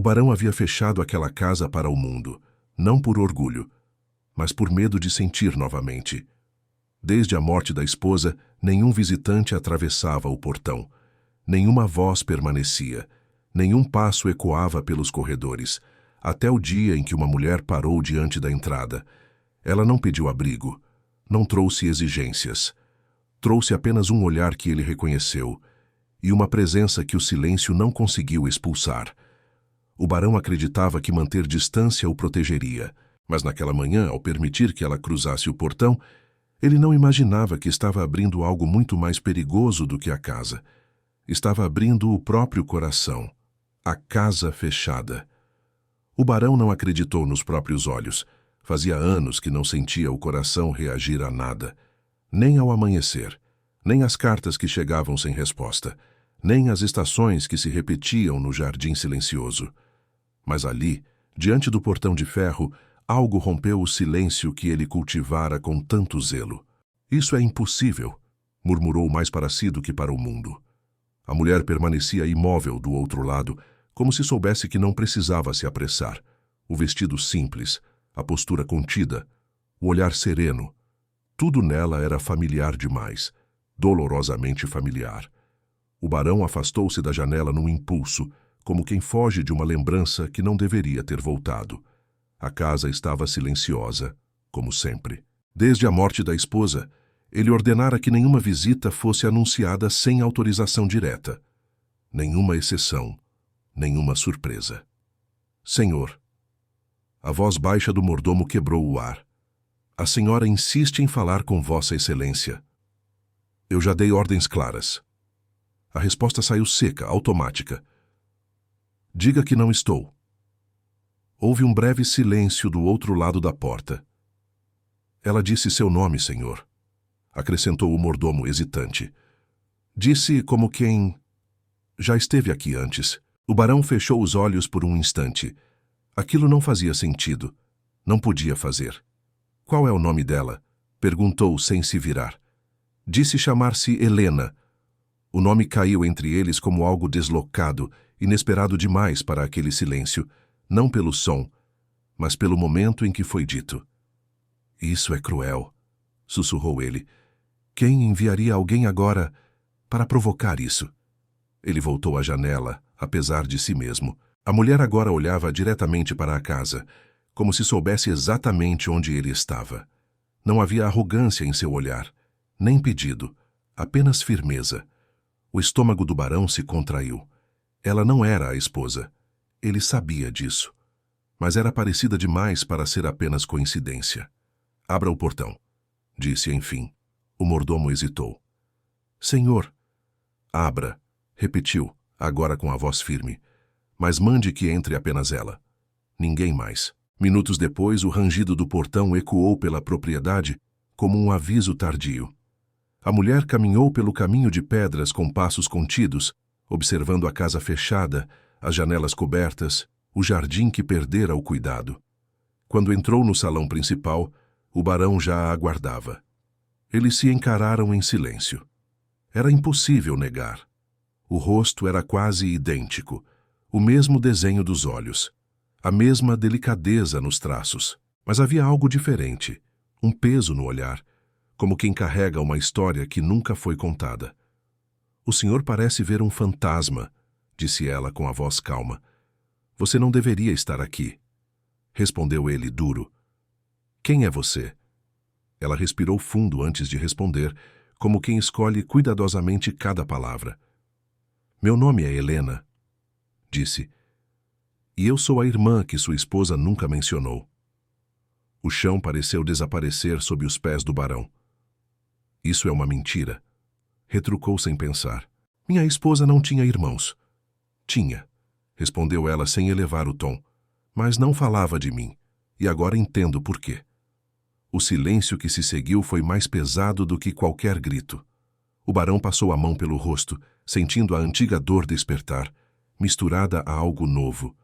barão havia fechado aquela casa para o mundo, não por orgulho, mas por medo de sentir novamente. Desde a morte da esposa, nenhum visitante atravessava o portão, nenhuma voz permanecia, nenhum passo ecoava pelos corredores, até o dia em que uma mulher parou diante da entrada. Ela não pediu abrigo, não trouxe exigências. Trouxe apenas um olhar que ele reconheceu e uma presença que o silêncio não conseguiu expulsar. O barão acreditava que manter distância o protegeria, mas naquela manhã, ao permitir que ela cruzasse o portão, ele não imaginava que estava abrindo algo muito mais perigoso do que a casa. Estava abrindo o próprio coração, a casa fechada. O barão não acreditou nos próprios olhos. Fazia anos que não sentia o coração reagir a nada. Nem ao amanhecer, nem às cartas que chegavam sem resposta, nem às estações que se repetiam no jardim silencioso. Mas ali, diante do portão de ferro, algo rompeu o silêncio que ele cultivara com tanto zelo. Isso é impossível, murmurou mais para si do que para o mundo. A mulher permanecia imóvel do outro lado, como se soubesse que não precisava se apressar. O vestido simples, a postura contida, o olhar sereno. Tudo nela era familiar demais, dolorosamente familiar. O barão afastou-se da janela num impulso, como quem foge de uma lembrança que não deveria ter voltado. A casa estava silenciosa, como sempre. Desde a morte da esposa, ele ordenara que nenhuma visita fosse anunciada sem autorização direta. Nenhuma exceção, nenhuma surpresa. Senhor. A voz baixa do mordomo quebrou o ar. A senhora insiste em falar com Vossa Excelência. Eu já dei ordens claras. A resposta saiu seca, automática. Diga que não estou. Houve um breve silêncio do outro lado da porta. Ela disse seu nome, senhor. Acrescentou o mordomo hesitante. Disse como quem... Já esteve aqui antes. O barão fechou os olhos por um instante. Aquilo não fazia sentido. Não podia fazer. Qual é o nome dela? Perguntou sem se virar. Disse chamar-se Helena. O nome caiu entre eles como algo deslocado, inesperado demais para aquele silêncio, não pelo som, mas pelo momento em que foi dito. Isso é cruel, sussurrou ele. Quem enviaria alguém agora para provocar isso? Ele voltou à janela, apesar de si mesmo. A mulher agora olhava diretamente para a casa, como se soubesse exatamente onde ele estava. Não havia arrogância em seu olhar, nem pedido, apenas firmeza. O estômago do barão se contraiu. Ela não era a esposa. Ele sabia disso. Mas era parecida demais para ser apenas coincidência. Abra o portão, disse enfim. O mordomo hesitou. Senhor. Abra, repetiu, agora com a voz firme. Mas mande que entre apenas ela. Ninguém mais. Minutos depois, o rangido do portão ecoou pela propriedade como um aviso tardio. A mulher caminhou pelo caminho de pedras com passos contidos, observando a casa fechada, as janelas cobertas, o jardim que perdera o cuidado. Quando entrou no salão principal, o barão já a aguardava. Eles se encararam em silêncio. Era impossível negar. O rosto era quase idêntico, o mesmo desenho dos olhos, a mesma delicadeza nos traços. Mas havia algo diferente, um peso no olhar, como quem carrega uma história que nunca foi contada. O senhor parece ver um fantasma, disse ela com a voz calma. Você não deveria estar aqui. Respondeu ele duro. Quem é você? Ela respirou fundo antes de responder, como quem escolhe cuidadosamente cada palavra. Meu nome é Helena, disse. E eu sou a irmã que sua esposa nunca mencionou. O chão pareceu desaparecer sob os pés do barão. Isso é uma mentira, retrucou sem pensar. Minha esposa não tinha irmãos. Tinha, respondeu ela sem elevar o tom, mas não falava de mim, e agora entendo por quê. O silêncio que se seguiu foi mais pesado do que qualquer grito. O barão passou a mão pelo rosto, sentindo a antiga dor despertar, misturada a algo novo.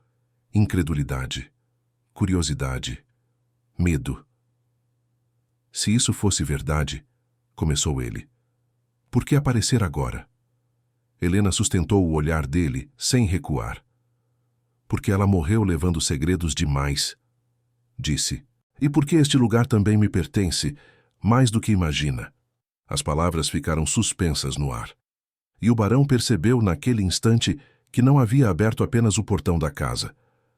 Incredulidade, curiosidade, medo. Se isso fosse verdade, começou ele, por que aparecer agora? Helena sustentou o olhar dele, sem recuar. Porque ela morreu levando segredos demais, disse. E porque este lugar também me pertence, mais do que imagina. As palavras ficaram suspensas no ar. E o barão percebeu naquele instante que não havia aberto apenas o portão da casa.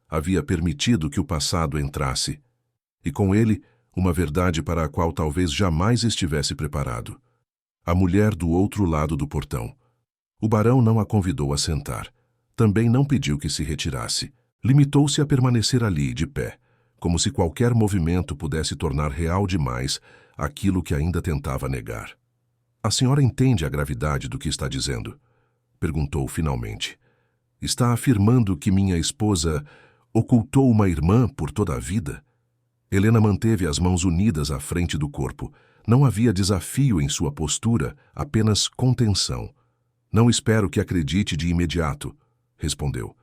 Havia permitido que o passado entrasse. E com ele, uma verdade para a qual talvez jamais estivesse preparado. A mulher do outro lado do portão. O barão não a convidou a sentar. Também não pediu que se retirasse. Limitou-se a permanecer ali, de pé, como se qualquer movimento pudesse tornar real demais aquilo que ainda tentava negar. A senhora entende a gravidade do que está dizendo? Perguntou finalmente. Está afirmando que minha esposa ocultou uma irmã por toda a vida? Helena manteve as mãos unidas à frente do corpo. Não havia desafio em sua postura, apenas contenção. Não espero que acredite de imediato, respondeu.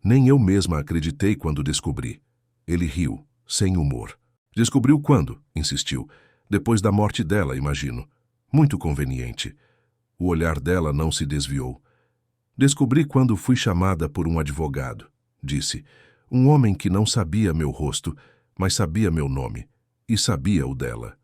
Nem eu mesma acreditei quando descobri. Ele riu, sem humor. Descobriu quando? Insistiu. Depois da morte dela, imagino. Muito conveniente. O olhar dela não se desviou. Descobri quando fui chamada por um advogado, disse. Um homem que não sabia meu rosto, mas sabia meu nome, e sabia o dela.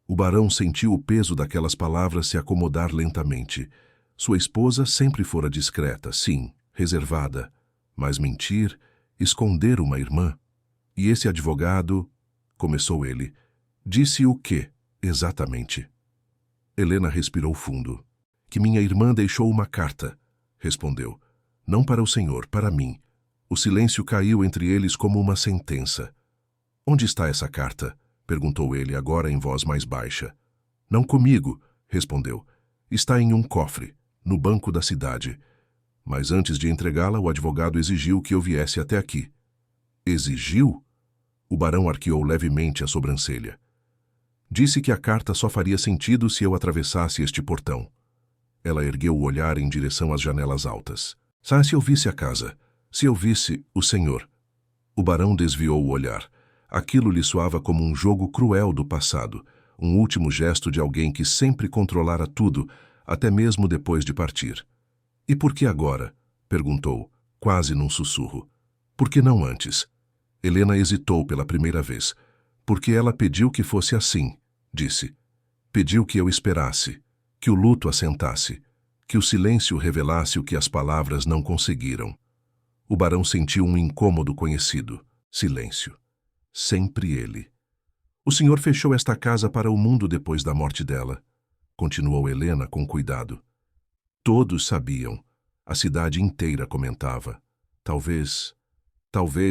O barão sentiu o peso daquelas palavras se acomodar lentamente. Sua esposa sempre fora discreta, sim, reservada, mas mentir, esconder uma irmã. E esse advogado, começou ele, disse o quê, exatamente? Helena respirou fundo. Que minha irmã deixou uma carta, respondeu. Não para o senhor, para mim. O silêncio caiu entre eles como uma sentença. Onde está essa carta? Perguntou ele, agora em voz mais baixa. Não comigo, respondeu. Está em um cofre, no banco da cidade. Mas antes de entregá-la, o advogado exigiu que eu viesse até aqui. Exigiu? O barão arqueou levemente a sobrancelha. Disse que a carta só faria sentido se eu atravessasse este portão. Ela ergueu o olhar em direção às janelas altas. Se eu visse a casa, se eu visse o senhor. O barão desviou o olhar. Aquilo lhe soava como um jogo cruel do passado, um último gesto de alguém que sempre controlara tudo, até mesmo depois de partir. E por que agora? Perguntou, quase num sussurro. Por que não antes? Helena hesitou pela primeira vez. Porque ela pediu que fosse assim, disse. Pediu que eu esperasse, que o luto assentasse, que o silêncio revelasse o que as palavras não conseguiram. O barão sentiu um incômodo conhecido. Silêncio. Sempre ele. O senhor fechou esta casa para o mundo depois da morte dela, continuou Helena com cuidado. Todos sabiam. A cidade inteira comentava. Talvez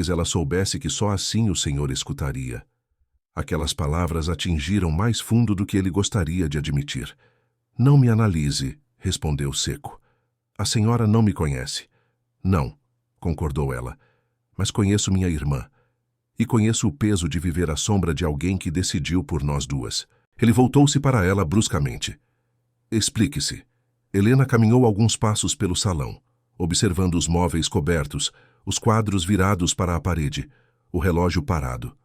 ela soubesse que só assim o senhor escutaria. Aquelas palavras atingiram mais fundo do que ele gostaria de admitir. Não me analise, respondeu seco. A senhora não me conhece. Não, concordou ela, mas conheço minha irmã. E conheço o peso de viver à sombra de alguém que decidiu por nós duas. Ele voltou-se para ela bruscamente. Explique-se. Helena caminhou alguns passos pelo salão, observando os móveis cobertos, os quadros virados para a parede, o relógio parado.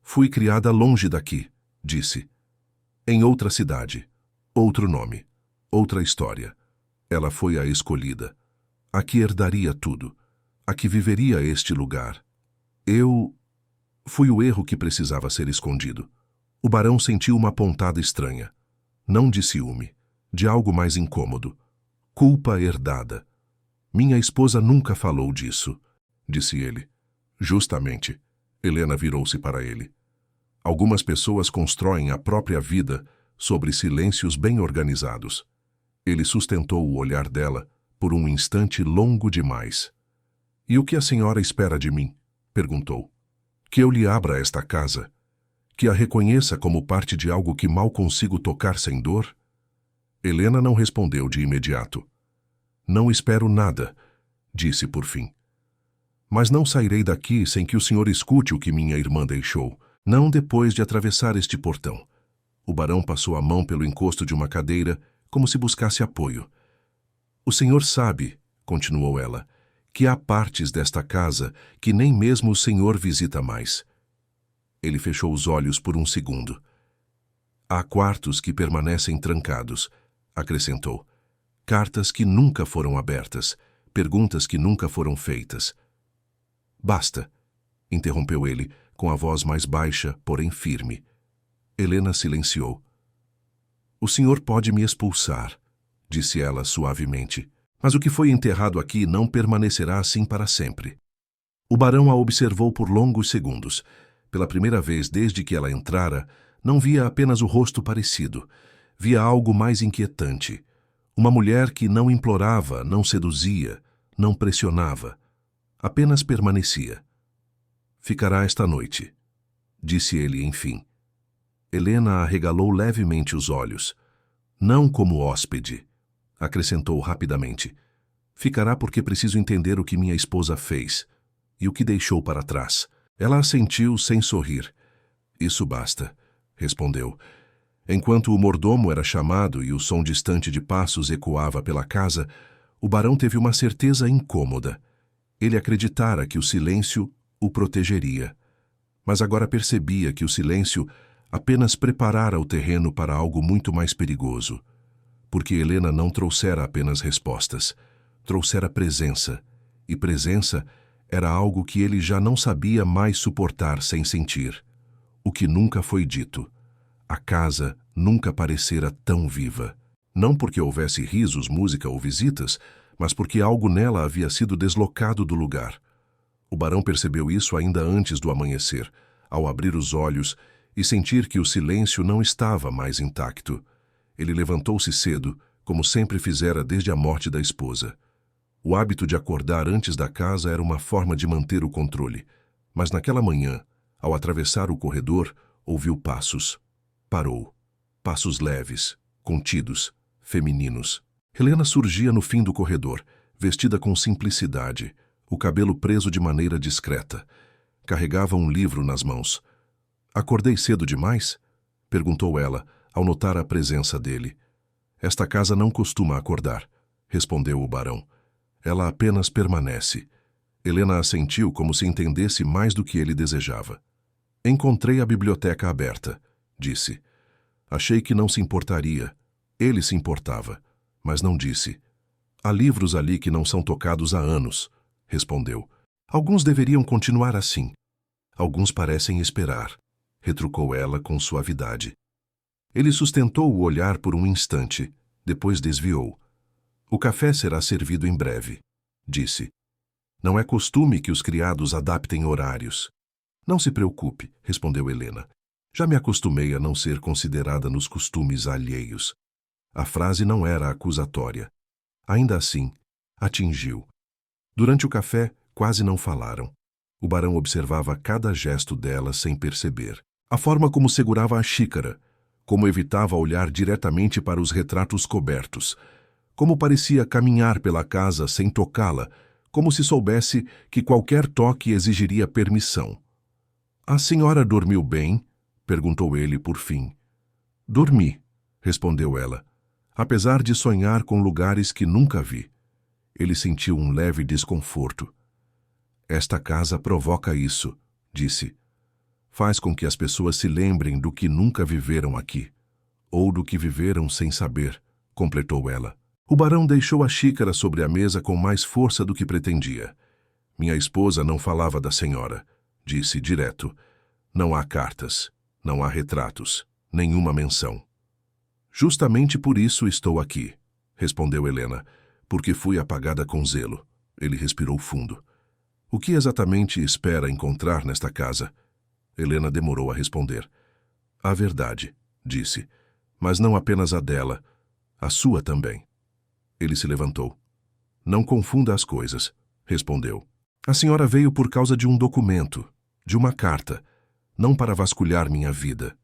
Fui criada longe daqui, disse. Em outra cidade, outro nome, outra história. Ela foi a escolhida. Aqui herdaria tudo. Aqui viveria este lugar. Eu fui o erro que precisava ser escondido. O barão sentiu uma pontada estranha. Não de ciúme, de algo mais incômodo. Culpa herdada. Minha esposa nunca falou disso, disse ele. Justamente. Helena virou-se para ele. Algumas pessoas constroem a própria vida sobre silêncios bem organizados. Ele sustentou o olhar dela por um instante longo demais. E o que a senhora espera de mim? Perguntou. Que eu lhe abra esta casa? Que a reconheça como parte de algo que mal consigo tocar sem dor? Helena não respondeu de imediato. Não espero nada, disse por fim. Mas não sairei daqui sem que o senhor escute o que minha irmã deixou, não depois de atravessar este portão. O barão passou a mão pelo encosto de uma cadeira, como se buscasse apoio. O senhor sabe, continuou ela, que há partes desta casa que nem mesmo o senhor visita mais. Ele fechou os olhos por um segundo. Há quartos que permanecem trancados, acrescentou. Cartas que nunca foram abertas, perguntas que nunca foram feitas. Basta, interrompeu ele, com a voz mais baixa, porém firme. Helena silenciou. O senhor pode me expulsar, disse ela suavemente. Mas o que foi enterrado aqui não permanecerá assim para sempre. O barão a observou por longos segundos. Pela primeira vez desde que ela entrara, não via apenas o rosto parecido. Via algo mais inquietante. Uma mulher que não implorava, não seduzia, não pressionava. Apenas permanecia. Ficará esta noite, disse ele enfim. Helena arregalou levemente os olhos. Não como hóspede, acrescentou rapidamente. Ficará porque preciso entender o que minha esposa fez e o que deixou para trás. Ela assentiu sem sorrir. Isso basta, respondeu. Enquanto o mordomo era chamado e o som distante de passos ecoava pela casa, o barão teve uma certeza incômoda. Ele acreditara que o silêncio o protegeria. Mas agora percebia que o silêncio apenas preparara o terreno para algo muito mais perigoso. Porque Helena não trouxera apenas respostas, trouxera presença, e presença era algo que ele já não sabia mais suportar sem sentir. O que nunca foi dito. A casa nunca parecera tão viva. Não porque houvesse risos, música ou visitas, mas porque algo nela havia sido deslocado do lugar. O barão percebeu isso ainda antes do amanhecer, ao abrir os olhos e sentir que o silêncio não estava mais intacto. Ele levantou-se cedo, como sempre fizera desde a morte da esposa. O hábito de acordar antes da casa era uma forma de manter o controle, mas naquela manhã, ao atravessar o corredor, ouviu passos. Parou. Passos leves, contidos, femininos. Helena surgia no fim do corredor, vestida com simplicidade, o cabelo preso de maneira discreta. Carregava um livro nas mãos. Acordei cedo demais? Perguntou ela, ao notar a presença dele. Esta casa não costuma acordar, respondeu o barão. Ela apenas permanece. Helena assentiu como se entendesse mais do que ele desejava. Encontrei a biblioteca aberta, disse. Achei que não se importaria. Ele se importava, mas não disse. Há livros ali que não são tocados há anos, respondeu. Alguns deveriam continuar assim. Alguns parecem esperar, retrucou ela com suavidade. Ele sustentou o olhar por um instante, depois desviou. O café será servido em breve, disse. Não é costume que os criados adaptem horários. Não se preocupe, respondeu Helena. Já me acostumei a não ser considerada nos costumes alheios. A frase não era acusatória. Ainda assim, atingiu. Durante o café, quase não falaram. O barão observava cada gesto dela sem perceber. A forma como segurava a xícara, como evitava olhar diretamente para os retratos cobertos, como parecia caminhar pela casa sem tocá-la, como se soubesse que qualquer toque exigiria permissão. A senhora dormiu bem? Perguntou ele por fim. Dormi, respondeu ela, apesar de sonhar com lugares que nunca vi. Ele sentiu um leve desconforto. Esta casa provoca isso, disse. Faz com que as pessoas se lembrem do que nunca viveram aqui, ou do que viveram sem saber, completou ela. O barão deixou a xícara sobre a mesa com mais força do que pretendia. Minha esposa não falava da senhora, disse direto. Não há cartas, não há retratos, nenhuma menção. Justamente por isso estou aqui, respondeu Helena, porque fui apagada com zelo. Ele respirou fundo. O que exatamente espera encontrar nesta casa? Helena demorou a responder. A verdade, disse, mas não apenas a dela, a sua também. Ele se levantou. Não confunda as coisas, respondeu. A senhora veio por causa de um documento, de uma carta, não para vasculhar minha vida.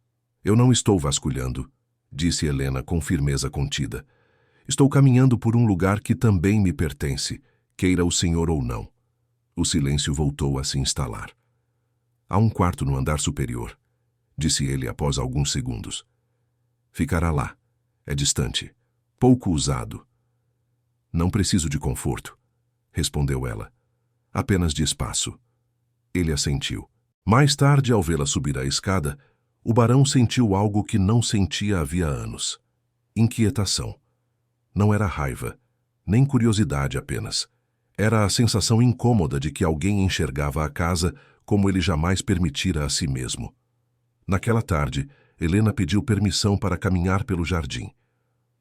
Eu não estou vasculhando, disse Helena com firmeza contida. Estou caminhando por um lugar que também me pertence, queira o senhor ou não. O silêncio voltou a se instalar. Há um quarto no andar superior, disse ele após alguns segundos. Ficará lá. É distante, pouco usado. Não preciso de conforto, respondeu ela. Apenas de espaço. Ele assentiu. Mais tarde, ao vê-la subir a escada, o barão sentiu algo que não sentia havia anos. Inquietação. Não era raiva, nem curiosidade apenas. Era a sensação incômoda de que alguém enxergava a casa como ele jamais permitira a si mesmo. Naquela tarde, Helena pediu permissão para caminhar pelo jardim.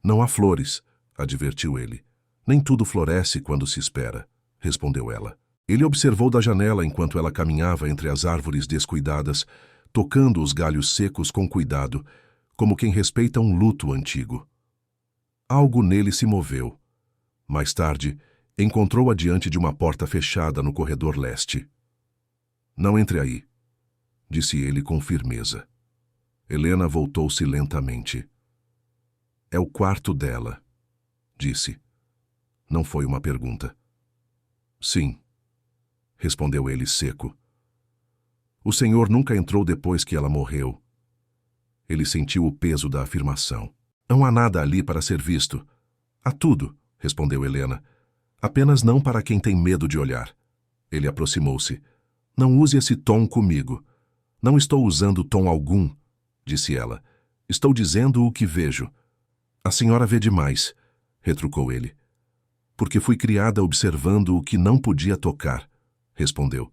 Não há flores, advertiu ele. Nem tudo floresce quando se espera, respondeu ela. Ele observou da janela enquanto ela caminhava entre as árvores descuidadas, tocando os galhos secos com cuidado, como quem respeita um luto antigo. Algo nele se moveu. Mais tarde, encontrou-a diante de uma porta fechada no corredor leste. Não entre aí, disse ele com firmeza. Helena voltou-se lentamente. É o quarto dela, disse. Não foi uma pergunta. Sim, respondeu ele seco. O senhor nunca entrou depois que ela morreu. Ele sentiu o peso da afirmação. Não há nada ali para ser visto. Há tudo, respondeu Helena. Apenas não para quem tem medo de olhar. Ele aproximou-se. Não use esse tom comigo. Não estou usando tom algum, disse ela. Estou dizendo o que vejo. A senhora vê demais, retrucou ele. Porque fui criada observando o que não podia tocar, respondeu.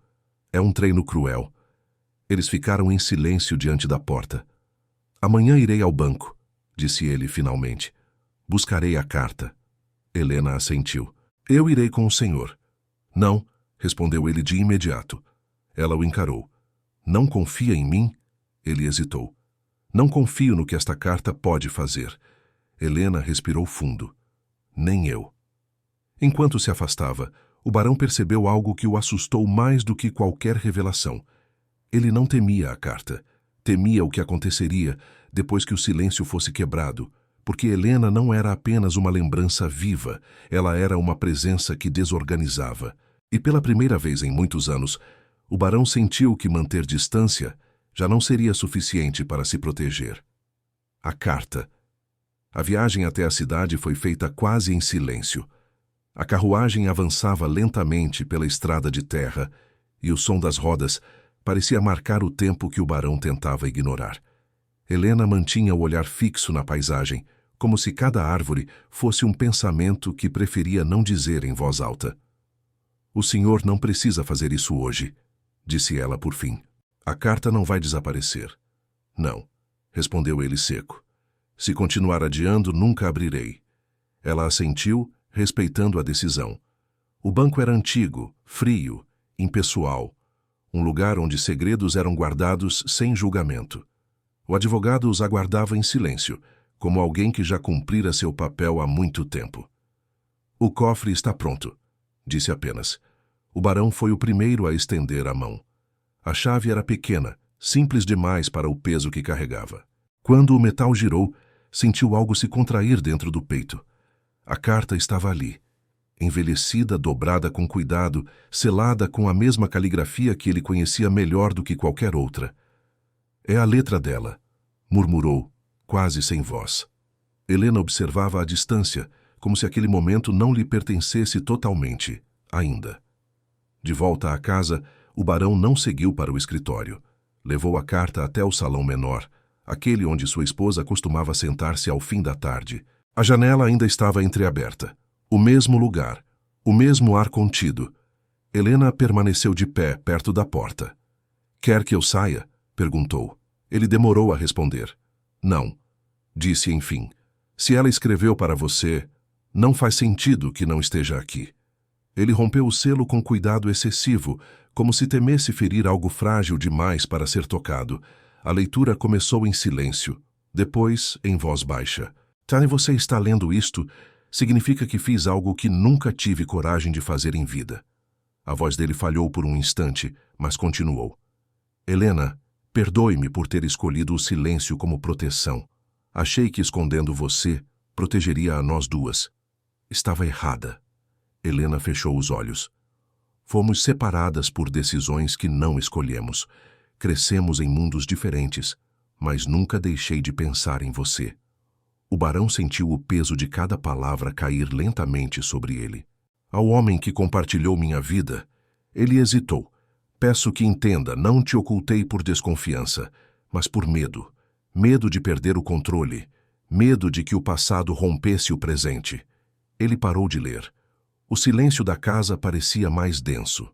É um treino cruel. Eles ficaram em silêncio diante da porta. Amanhã irei ao banco, disse ele finalmente. Buscarei a carta. Helena assentiu. Eu irei com o senhor. Não, respondeu ele de imediato. Ela o encarou. Não confia em mim? Ele hesitou. Não confio no que esta carta pode fazer. Helena respirou fundo. Nem eu. Enquanto se afastava, o barão percebeu algo que o assustou mais do que qualquer revelação. Ele não temia a carta. Temia o que aconteceria depois que o silêncio fosse quebrado, porque Helena não era apenas uma lembrança viva, ela era uma presença que desorganizava. E pela primeira vez em muitos anos, o barão sentiu que manter distância já não seria suficiente para se proteger. A carta. A viagem até a cidade foi feita quase em silêncio. A carruagem avançava lentamente pela estrada de terra e o som das rodas parecia marcar o tempo que o barão tentava ignorar. Helena mantinha o olhar fixo na paisagem, como se cada árvore fosse um pensamento que preferia não dizer em voz alta. O senhor não precisa fazer isso hoje, disse ela por fim. A carta não vai desaparecer. Não, respondeu ele seco. Se continuar adiando, nunca abrirei. Ela assentiu, respeitando a decisão. O banco era antigo, frio, impessoal, um lugar onde segredos eram guardados sem julgamento. O advogado os aguardava em silêncio, como alguém que já cumprira seu papel há muito tempo. O cofre está pronto, disse apenas. O barão foi o primeiro a estender a mão. A chave era pequena, simples demais para o peso que carregava. Quando o metal girou, sentiu algo se contrair dentro do peito. A carta estava ali, envelhecida, dobrada com cuidado, selada com a mesma caligrafia que ele conhecia melhor do que qualquer outra. É a letra dela, murmurou, quase sem voz. Helena observava à distância, como se aquele momento não lhe pertencesse totalmente, ainda. De volta à casa, o barão não seguiu para o escritório. Levou a carta até o salão menor, aquele onde sua esposa costumava sentar-se ao fim da tarde. A janela ainda estava entreaberta. O mesmo lugar, o mesmo ar contido. Helena permaneceu de pé perto da porta. Quer que eu saia? Perguntou. Ele demorou a responder. Não, disse enfim. Se ela escreveu para você, não faz sentido que não esteja aqui. Ele rompeu o selo com cuidado excessivo, como se temesse ferir algo frágil demais para ser tocado. A leitura começou em silêncio, depois em voz baixa. Se você está lendo isto, significa que fiz algo que nunca tive coragem de fazer em vida. A voz dele falhou por um instante, mas continuou. Helena, perdoe-me por ter escolhido o silêncio como proteção. Achei que escondendo você, protegeria a nós duas. Estava errada. Helena fechou os olhos. Fomos separadas por decisões que não escolhemos. Crescemos em mundos diferentes, mas nunca deixei de pensar em você. O barão sentiu o peso de cada palavra cair lentamente sobre ele. Ao homem que compartilhou minha vida, ele hesitou. Peço que entenda, não te ocultei por desconfiança, mas por medo. Medo de perder o controle. Medo de que o passado rompesse o presente. Ele parou de ler. O silêncio da casa parecia mais denso.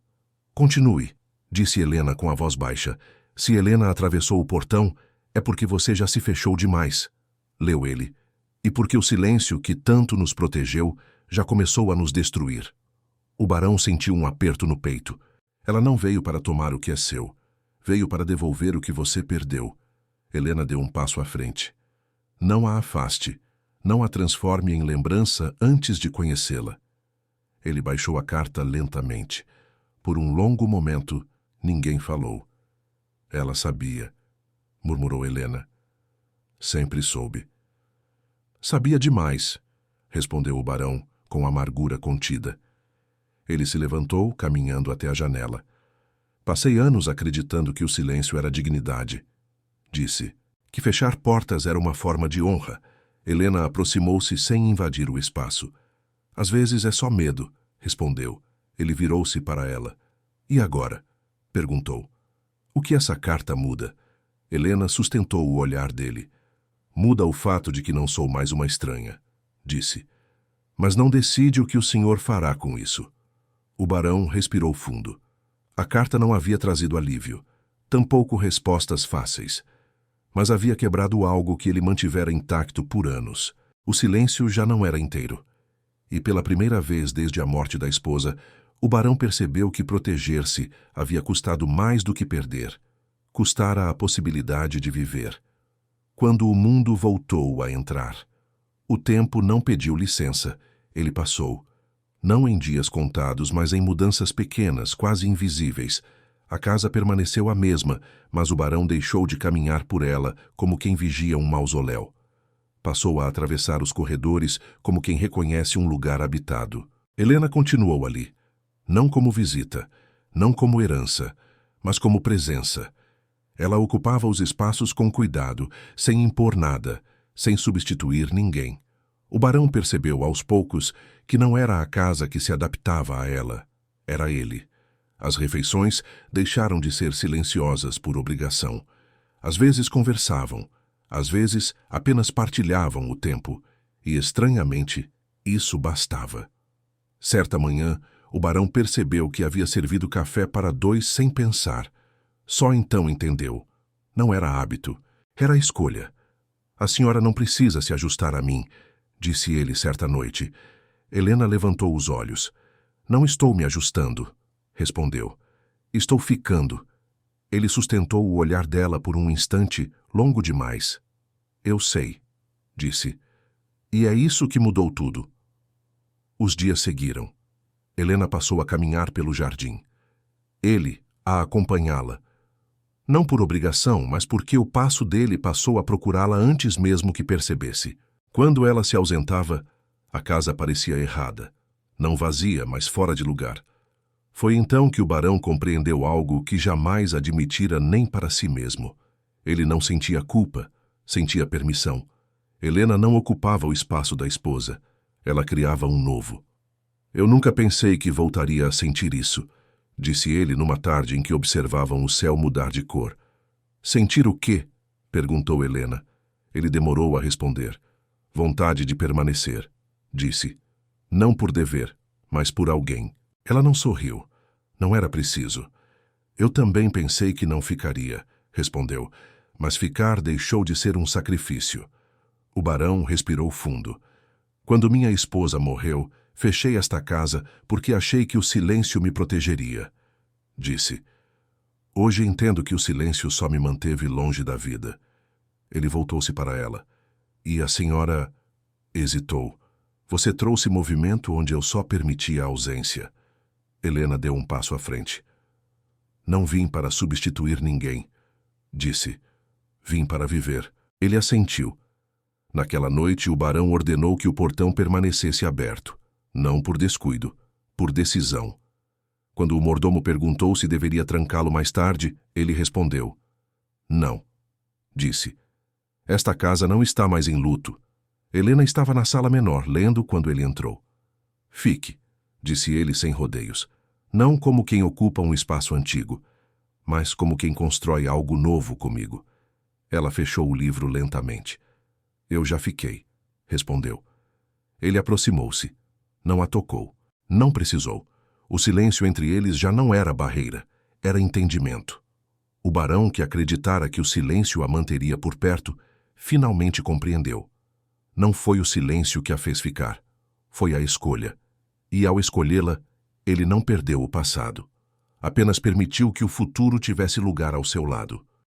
Continue, disse Helena com a voz baixa. Se Helena atravessou o portão, é porque você já se fechou demais, leu ele. E porque o silêncio que tanto nos protegeu já começou a nos destruir. O barão sentiu um aperto no peito. Ela não veio para tomar o que é seu. Veio para devolver o que você perdeu. Helena deu um passo à frente. Não a afaste. Não a transforme em lembrança antes de conhecê-la. Ele baixou a carta lentamente. Por um longo momento, ninguém falou. Ela sabia, murmurou Helena. Sempre soube. Sabia demais, respondeu o barão, com amargura contida. Ele se levantou, caminhando até a janela. Passei anos acreditando que o silêncio era dignidade. Disse que fechar portas era uma forma de honra. Helena aproximou-se sem invadir o espaço. Às vezes é só medo, respondeu. Ele virou-se para ela. E agora? Perguntou. O que essa carta muda? Helena sustentou o olhar dele. Muda o fato de que não sou mais uma estranha, disse. Mas não decide o que o senhor fará com isso. O barão respirou fundo. A carta não havia trazido alívio, tampouco respostas fáceis. Mas havia quebrado algo que ele mantivera intacto por anos. O silêncio já não era inteiro. E pela primeira vez desde a morte da esposa, o barão percebeu que proteger-se havia custado mais do que perder. Custara a possibilidade de viver. Quando o mundo voltou a entrar, o tempo não pediu licença, ele passou. Não em dias contados, mas em mudanças pequenas, quase invisíveis. A casa permaneceu a mesma, mas o barão deixou de caminhar por ela como quem vigia um mausoléu. Passou a atravessar os corredores como quem reconhece um lugar habitado. Helena continuou ali, não como visita, não como herança, mas como presença. Ela ocupava os espaços com cuidado, sem impor nada, sem substituir ninguém. O barão percebeu aos poucos que não era a casa que se adaptava a ela, era ele. As refeições deixaram de ser silenciosas por obrigação. Às vezes conversavam, às vezes apenas partilhavam o tempo, e estranhamente isso bastava. Certa manhã, o barão percebeu que havia servido café para dois sem pensar. Só então entendeu. Não era hábito, era escolha. A senhora não precisa se ajustar a mim, disse ele certa noite. Helena levantou os olhos. Não estou me ajustando, respondeu. Estou ficando. Ele sustentou o olhar dela por um instante, longo demais. Eu sei, disse. E é isso que mudou tudo. Os dias seguiram. Helena passou a caminhar pelo jardim. Ele a acompanhá-la. Não por obrigação, mas porque o passo dele passou a procurá-la antes mesmo que percebesse. Quando ela se ausentava, a casa parecia errada. Não vazia, mas fora de lugar. Foi então que o barão compreendeu algo que jamais admitira nem para si mesmo. Ele não sentia culpa, sentia permissão. Helena não ocupava o espaço da esposa. Ela criava um novo. Eu nunca pensei que voltaria a sentir isso, disse ele numa tarde em que observavam o céu mudar de cor. Sentir o quê? Perguntou Helena. Ele demorou a responder. Vontade de permanecer, disse. Não por dever, mas por alguém. Ela não sorriu. Não era preciso. Eu também pensei que não ficaria, respondeu, mas ficar deixou de ser um sacrifício. O barão respirou fundo. Quando minha esposa morreu, fechei esta casa porque achei que o silêncio me protegeria, disse. Hoje entendo que o silêncio só me manteve longe da vida. Ele voltou-se para ela. E a senhora hesitou. Você trouxe movimento onde eu só permitia a ausência. Helena deu um passo à frente. Não vim para substituir ninguém, disse. Vim para viver. Ele assentiu. Naquela noite, o barão ordenou que o portão permanecesse aberto. Não por descuido, por decisão. Quando o mordomo perguntou se deveria trancá-lo mais tarde, ele respondeu. Não, disse. Esta casa não está mais em luto. Helena estava na sala menor, lendo quando ele entrou. Fique, disse ele sem rodeios. Não como quem ocupa um espaço antigo, mas como quem constrói algo novo comigo. Ela fechou o livro lentamente. Eu já fiquei, respondeu. Ele aproximou-se. Não a tocou. Não precisou. O silêncio entre eles já não era barreira, era entendimento. O barão, que acreditara que o silêncio a manteria por perto, finalmente compreendeu. Não foi o silêncio que a fez ficar, foi a escolha. E ao escolhê-la, ele não perdeu o passado. Apenas permitiu que o futuro tivesse lugar ao seu lado.